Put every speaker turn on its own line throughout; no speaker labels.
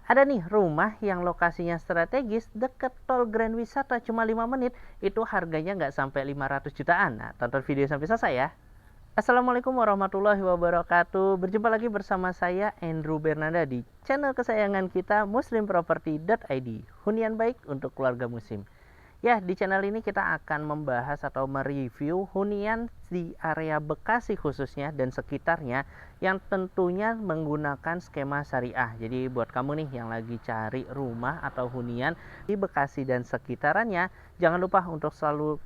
Ada nih rumah yang lokasinya strategis deket tol Grand Wisata cuma 5 menit, itu harganya nggak sampai 500 jutaan. Nah, tonton video sampai selesai ya. Assalamualaikum warahmatullahi wabarakatuh. Berjumpa lagi bersama saya Andrew Bernanda di channel kesayangan kita muslimproperty.id. Hunian baik untuk keluarga muslim. Ya, di channel ini kita akan membahas atau mereview hunian di area Bekasi khususnya dan sekitarnya yang tentunya menggunakan skema syariah. Jadi buat kamu nih yang lagi cari rumah atau hunian di Bekasi dan sekitarannya, jangan lupa untuk selalu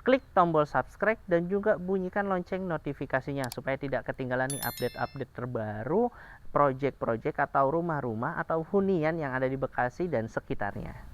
klik tombol subscribe dan juga bunyikan lonceng notifikasinya supaya tidak ketinggalan nih update-update terbaru project-project atau rumah-rumah atau hunian yang ada di Bekasi dan sekitarnya.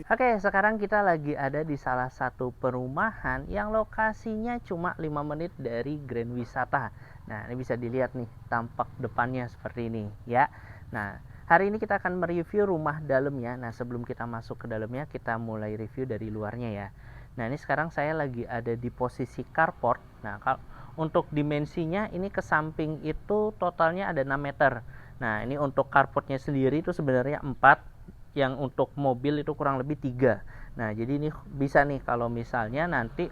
Oke, sekarang kita lagi ada di salah satu perumahan yang lokasinya cuma 5 menit dari Grand Wisata. Nah, ini bisa dilihat nih tampak depannya seperti ini ya. Nah, hari ini kita akan mereview rumah dalamnya. Nah, sebelum kita masuk ke dalamnya, kita mulai review dari luarnya ya. Nah, ini sekarang saya lagi ada di posisi carport. Nah, kalau untuk dimensinya ini ke samping itu totalnya ada 6 meter. Nah, ini untuk carportnya sendiri itu sebenarnya 4, yang untuk mobil itu kurang lebih 3. Nah, jadi ini bisa nih kalau misalnya nanti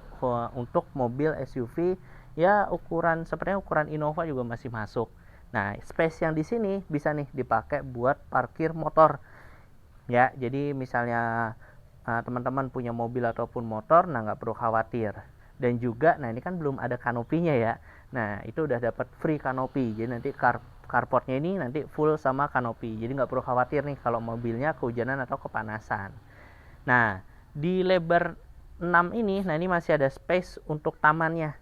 untuk mobil SUV ya ukuran sepertinya ukuran Innova juga masih masuk. Nah, space yang di sini bisa nih dipakai buat parkir motor. Ya, jadi misalnya teman-teman punya mobil ataupun motor, nah nggak perlu khawatir. Dan juga, nah ini kan belum ada kanopinya ya. Nah, itu udah dapat free kanopi. Jadi nanti carportnya ini nanti full sama kanopi. Jadi nggak perlu khawatir nih kalau mobilnya kehujanan atau kepanasan. Nah, di lebar 6 ini, nah ini masih ada space untuk tamannya.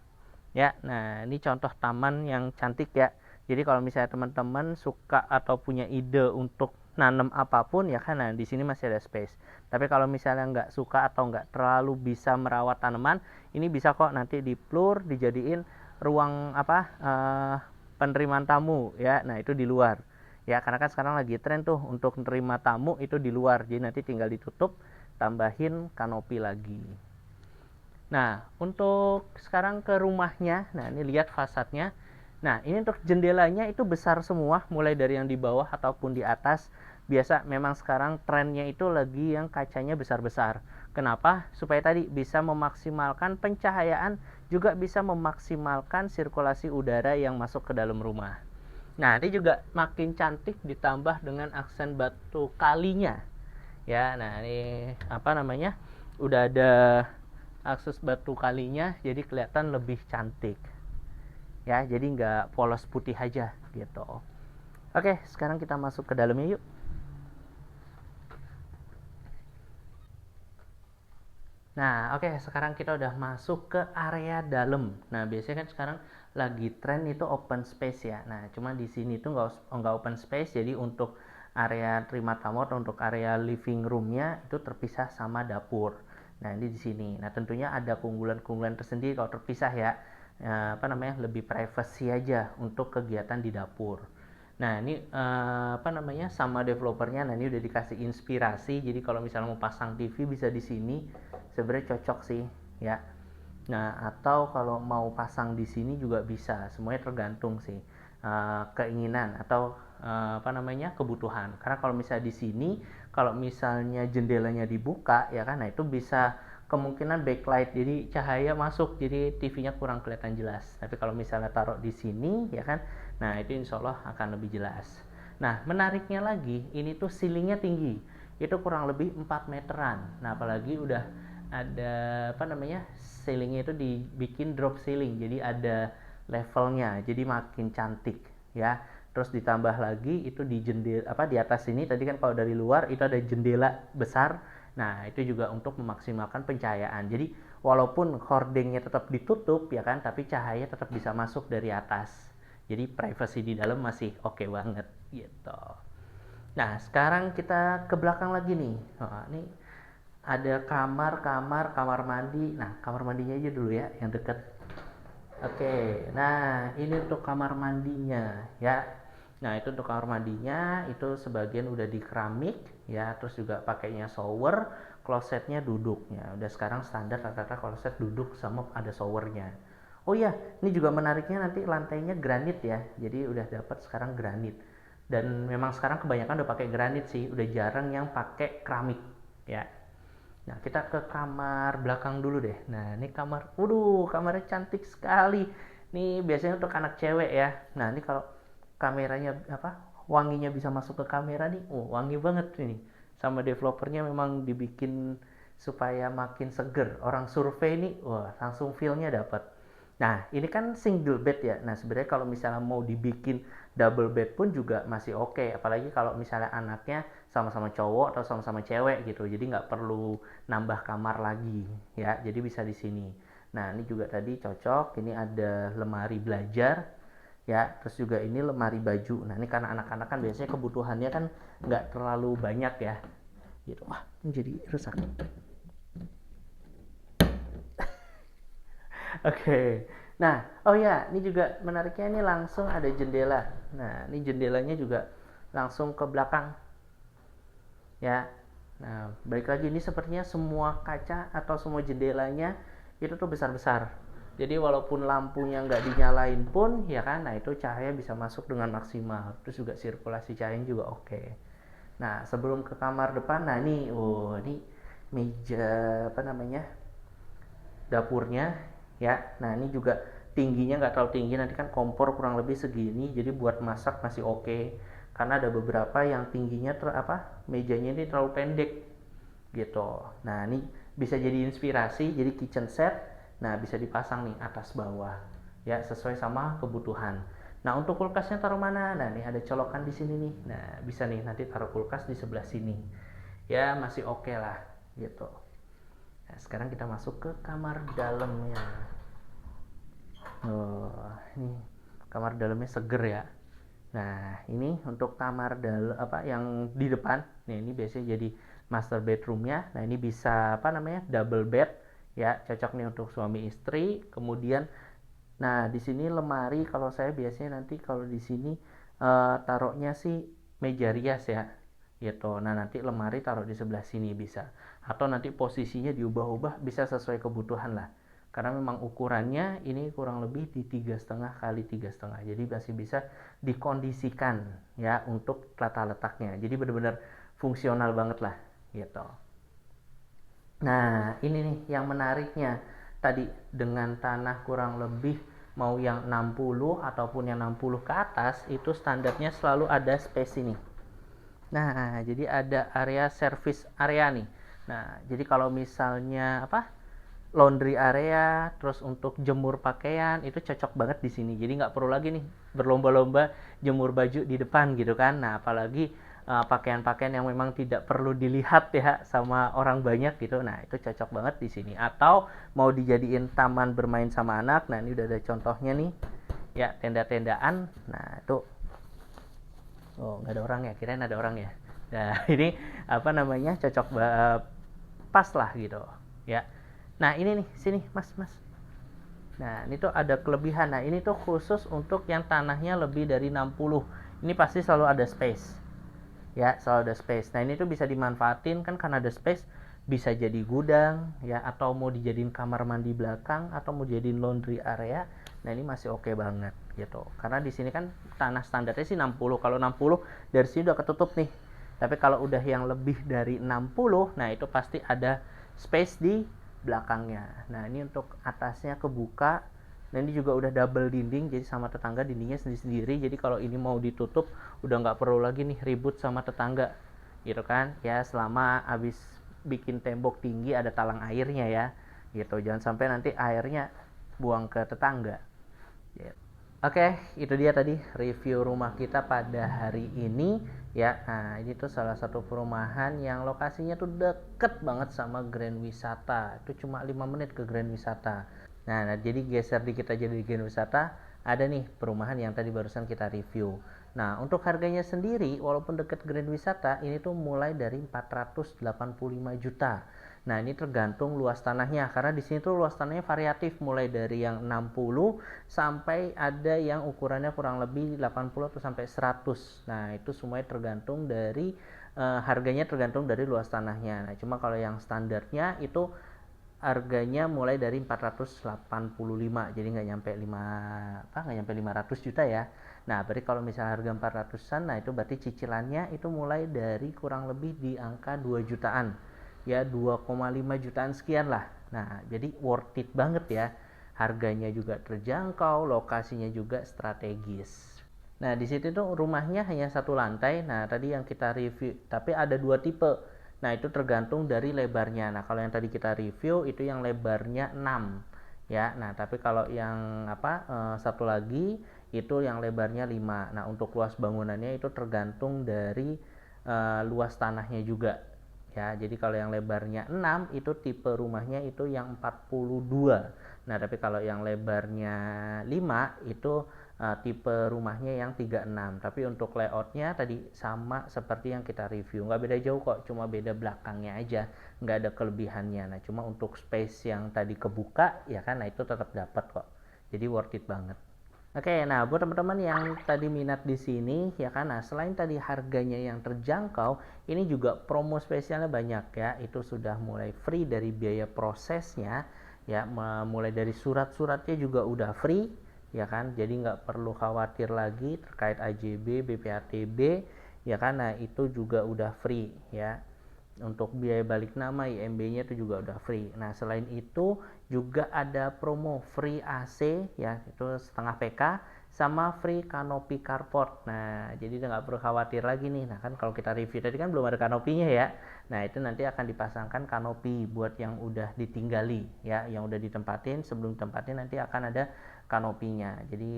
Ya, nah ini contoh taman yang cantik ya. Jadi kalau misalnya teman-teman suka atau punya ide untuk nanam apapun ya kan, nah di sini masih ada space. Tapi kalau misalnya nggak suka atau nggak terlalu bisa merawat tanaman, ini bisa kok nanti diplur, dijadiin ruang penerimaan tamu ya. Nah itu di luar ya, karena kan sekarang lagi tren tuh untuk menerima tamu itu di luar. Jadi nanti tinggal ditutup, tambahin kanopi lagi. Nah, untuk sekarang ke rumahnya, nah ini lihat fasadnya. Nah, ini untuk jendelanya itu besar semua, mulai dari yang di bawah ataupun di atas. Biasa memang sekarang trennya itu lagi yang kacanya besar-besar. Kenapa? Supaya tadi bisa memaksimalkan pencahayaan, juga bisa memaksimalkan sirkulasi udara yang masuk ke dalam rumah. Nah, ini juga makin cantik ditambah dengan aksen batu kalinya. Ya, nah ini apa namanya? Udah ada akses batu kalinya, jadi kelihatan lebih cantik ya, jadi nggak polos putih aja gitu. Oke, sekarang kita masuk ke dalamnya yuk. Nah, oke, sekarang kita udah masuk ke area dalam. Nah, biasanya kan sekarang lagi tren itu open space ya. Nah, cuma di sini tuh nggak open space, jadi untuk area terima tamu atau untuk area living roomnya itu terpisah sama dapur. Nah, ini di sini. Nah, tentunya ada keunggulan-keunggulan tersendiri kalau terpisah ya. Lebih privacy aja untuk kegiatan di dapur. Nah, ini sama developernya. Nah, ini udah dikasih inspirasi. Jadi kalau misalnya mau pasang TV bisa di sini. Sebenarnya cocok sih, ya. Nah, atau kalau mau pasang di sini juga bisa. Semuanya tergantung sih keinginan atau kebutuhan. Karena kalau misalnya di sini, kalau misalnya jendelanya dibuka, ya kan, nah itu bisa kemungkinan backlight, jadi cahaya masuk, jadi TV-nya kurang kelihatan jelas. Tapi kalau misalnya taruh di sini, ya kan, nah itu insya Allah akan lebih jelas. Nah, menariknya lagi, ini tuh ceilingnya tinggi, itu kurang lebih 4 meteran. Nah, apalagi udah ada ceilingnya itu dibikin drop ceiling, jadi ada levelnya, jadi makin cantik ya. Terus ditambah lagi itu di jendela di atas ini tadi kan, kalau dari luar itu ada jendela besar. Nah, itu juga untuk memaksimalkan pencahayaan. Jadi walaupun hordingnya tetap ditutup ya kan, tapi cahaya tetap bisa masuk dari atas. Jadi privacy di dalam masih oke banget gitu. Nah, sekarang kita ke belakang lagi nih. Nah, ini ada kamar mandi. Nah, kamar mandinya aja dulu ya yang deket. Oke, nah ini untuk kamar mandinya ya. Nah, itu untuk kamar mandinya itu sebagian udah di keramik ya, terus juga pakainya shower, klosetnya duduk ya. Udah sekarang standar rata-rata kloset duduk sama ada showernya. Oh iya, ini juga menariknya nanti lantainya granit ya. Jadi udah dapat sekarang granit. Dan memang sekarang kebanyakan udah pakai granit sih, udah jarang yang pakai keramik ya. Nah, kita ke kamar belakang dulu deh. Nah, ini kamar, waduh, kamarnya cantik sekali. Ini biasanya untuk anak cewek ya. Nah, ini kalau kameranya apa, wanginya bisa masuk ke kamera nih, wangi banget ini. Sama developernya memang dibikin supaya makin seger. Orang survei nih, wah, langsung feel-nya dapat. Nah, ini kan single bed ya. Nah, sebenarnya kalau misalnya mau dibikin double bed pun juga masih oke. Apalagi kalau misalnya anaknya sama-sama cowok atau sama-sama cewek gitu. Jadi nggak perlu nambah kamar lagi ya. Jadi bisa di sini. Nah, ini juga tadi cocok. Ini ada lemari belajar ya. Terus juga ini lemari baju. Nah, ini karena anak-anak kan biasanya kebutuhannya kan nggak terlalu banyak ya. Gitu. Wah, ini jadi rusak. Oke. Nah, oh ya, ini juga menariknya ini langsung ada jendela. Nah, ini jendelanya juga langsung ke belakang ya. Nah, balik lagi ini sepertinya semua kaca atau semua jendelanya itu tuh besar-besar. Jadi walaupun lampunya nggak dinyalain pun ya kan, nah itu cahaya bisa masuk dengan maksimal. Terus juga sirkulasi cahayanya juga oke. Nah, sebelum ke kamar depan, nah ini, oh ini meja apa namanya, dapurnya ya. Nah, ini juga tingginya nggak terlalu tinggi, nanti kan kompor kurang lebih segini, jadi buat masak masih oke. Karena ada beberapa yang tingginya mejanya ini terlalu pendek gitu. Nah, ini bisa jadi inspirasi, jadi kitchen set. Nah, bisa dipasang nih atas bawah ya, sesuai sama kebutuhan. Nah, untuk kulkasnya taruh mana? Nah, ini ada colokan di sini nih. Nah, bisa nih nanti taruh kulkas di sebelah sini ya, masih oke lah gitu. Nah, sekarang kita masuk ke kamar dalamnya. Oh, ini kamar dalamnya seger ya. Nah, ini untuk kamar dalam yang di depan. Nih, ini biasanya jadi master bedroomnya. Nah, ini bisa double bed ya, cocok nih untuk suami istri. Kemudian, nah di sini lemari. Kalau saya biasanya nanti kalau di sini taruhnya sih meja rias ya, gitu. Nah, nanti lemari taruh di sebelah sini bisa. Atau nanti posisinya diubah-ubah bisa sesuai kebutuhan lah. Karena memang ukurannya ini kurang lebih di 3,5 kali 3,5, jadi masih bisa dikondisikan ya untuk tata letaknya. Jadi benar-benar fungsional banget lah gitu. Nah, ini nih yang menariknya. Tadi dengan tanah kurang lebih mau yang 60 ataupun yang 60 ke atas, itu standarnya selalu ada space ini. Nah, jadi ada area service area nih. Nah, jadi kalau misalnya laundry area, terus untuk jemur pakaian itu cocok banget di sini. Jadi nggak perlu lagi nih berlomba-lomba jemur baju di depan gitu kan. Nah, apalagi pakaian-pakaian yang memang tidak perlu dilihat ya sama orang banyak gitu. Nah, itu cocok banget di sini. Atau mau dijadiin taman bermain sama anak. Nah, ini udah ada contohnya nih. Ya, tenda-tendaan. Nah, itu nggak ada orang ya, kirain ada orang ya. Nah, ini cocok pas lah gitu ya. Nah, ini nih, sini mas. Nah, ini tuh ada kelebihan. Nah, ini tuh khusus untuk yang tanahnya lebih dari 60. Ini pasti selalu ada space ya, selalu ada space. Nah, ini tuh bisa dimanfaatin kan, karena ada space bisa jadi gudang ya, atau mau dijadiin kamar mandi belakang, atau mau dijadiin laundry area. Nah, ini masih oke banget gitu. Karena di sini kan tanah standarnya sih 60. Kalau 60 dari sini udah ketutup nih. Tapi kalau udah yang lebih dari 60, nah itu pasti ada space di belakangnya. Nah, ini untuk atasnya kebuka. Nah, ini juga udah double dinding, jadi sama tetangga dindingnya sendiri-sendiri. Jadi kalau ini mau ditutup, udah nggak perlu lagi nih ribut sama tetangga gitu kan ya. Selama habis bikin tembok tinggi ada talang airnya ya gitu, jangan sampai nanti airnya buang ke tetangga gitu. Oke, itu dia tadi review rumah kita pada hari ini ya. Nah, ini tuh salah satu perumahan yang lokasinya tuh deket banget sama Grand Wisata. Itu cuma 5 menit ke Grand Wisata. Nah, jadi geser dikit aja dari Grand Wisata, ada nih perumahan yang tadi barusan kita review. Nah, untuk harganya sendiri walaupun deket Grand Wisata, ini tuh mulai dari 485 juta. Nah, ini tergantung luas tanahnya karena di sini tuh luas tanahnya variatif mulai dari yang 60 sampai ada yang ukurannya kurang lebih 80 atau sampai 100. Nah, itu semuanya tergantung dari harganya tergantung dari luas tanahnya. Nah, cuma kalau yang standarnya itu harganya mulai dari 485, jadi nggak nyampe 500 juta ya. Nah, berarti kalau misalnya harga 400-an, nah itu berarti cicilannya itu mulai dari kurang lebih di angka 2 jutaan. Ya, 2,5 jutaan sekian lah. Nah, jadi worth it banget ya. Harganya juga terjangkau, lokasinya juga strategis. Nah, di situ tuh rumahnya hanya satu lantai. Nah, tadi yang kita review, tapi ada dua tipe. Nah, itu tergantung dari lebarnya. Nah, kalau yang tadi kita review itu yang lebarnya 6 ya. Nah, tapi kalau yang satu lagi itu yang lebarnya 5. Nah, untuk luas bangunannya itu tergantung dari luas tanahnya juga. Ya, jadi kalau yang lebarnya 6 itu tipe rumahnya itu yang 42. Nah, tapi kalau yang lebarnya 5 itu tipe rumahnya yang 36. Tapi untuk layoutnya tadi sama seperti yang kita review. Nggak beda jauh kok, cuma beda belakangnya aja. Nggak ada kelebihannya. Nah, cuma untuk space yang tadi kebuka, ya kan, nah itu tetap dapat kok. Jadi worth it banget. Oke, nah buat teman-teman yang tadi minat di sini ya kan, nah selain tadi harganya yang terjangkau, ini juga promo spesialnya banyak ya. Itu sudah mulai free dari biaya prosesnya ya, mulai dari surat-suratnya juga udah free ya kan. Jadi nggak perlu khawatir lagi terkait AJB, BPATB ya kan. Nah itu juga udah free ya. Untuk biaya balik nama IMB-nya itu juga udah free. Nah, selain itu juga ada promo free AC ya, itu setengah PK sama free kanopi carport. Nah, jadi udah nggak perlu khawatir lagi nih. Nah, kan kalau kita review tadi kan belum ada kanopinya ya. Nah, itu nanti akan dipasangkan kanopi buat yang udah ditinggali ya, yang udah ditempatin. Sebelum ditempatin nanti akan ada kanopinya. Jadi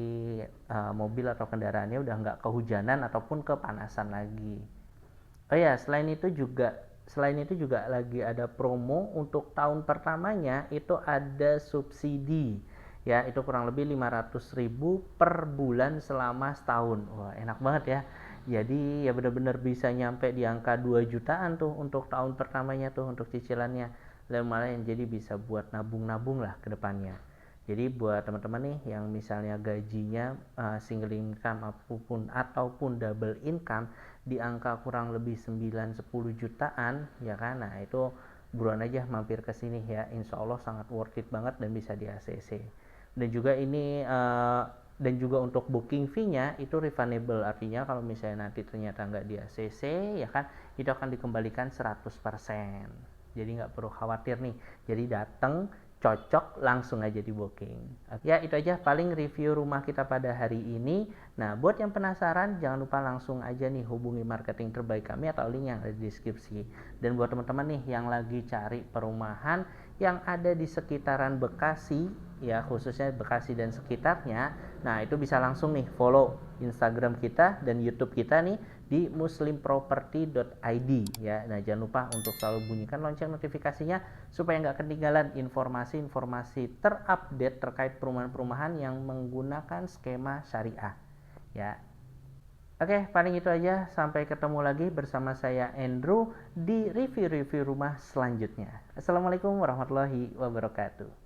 mobil atau kendaraannya udah nggak kehujanan ataupun kepanasan lagi. Oh ya, selain itu juga lagi ada promo untuk tahun pertamanya itu ada subsidi. Ya, itu kurang lebih 500.000 per bulan selama setahun. Wah, enak banget ya. Jadi ya benar-benar bisa nyampe di angka 2 jutaan tuh untuk tahun pertamanya tuh untuk cicilannya. Lumayan, jadi bisa buat nabung-nabung lah ke depannya. Jadi buat teman-teman nih yang misalnya gajinya single income ataupun double income di angka kurang lebih 9-10 jutaan ya kan. Nah, itu buruan aja mampir ke sini ya. Insya Allah sangat worth it banget dan bisa di ACC. Dan juga ini dan juga untuk booking fee-nya itu refundable, artinya kalau misalnya nanti ternyata nggak di ACC ya kan, itu akan dikembalikan 100%. Jadi nggak perlu khawatir nih. Jadi datang cocok langsung aja di booking. Ya, itu aja paling review rumah kita pada hari ini. Nah, buat yang penasaran jangan lupa langsung aja nih hubungi marketing terbaik kami atau link yang ada di deskripsi. Dan buat teman-teman nih yang lagi cari perumahan yang ada di sekitaran Bekasi ya, khususnya Bekasi dan sekitarnya, nah itu bisa langsung nih follow Instagram kita dan YouTube kita nih di muslimproperty.id ya. Nah, jangan lupa untuk selalu bunyikan lonceng notifikasinya supaya nggak ketinggalan informasi-informasi terupdate terkait perumahan-perumahan yang menggunakan skema syariah ya. Oke, paling itu aja. Sampai ketemu lagi bersama saya Andrew di review-review rumah selanjutnya. Assalamualaikum warahmatullahi wabarakatuh.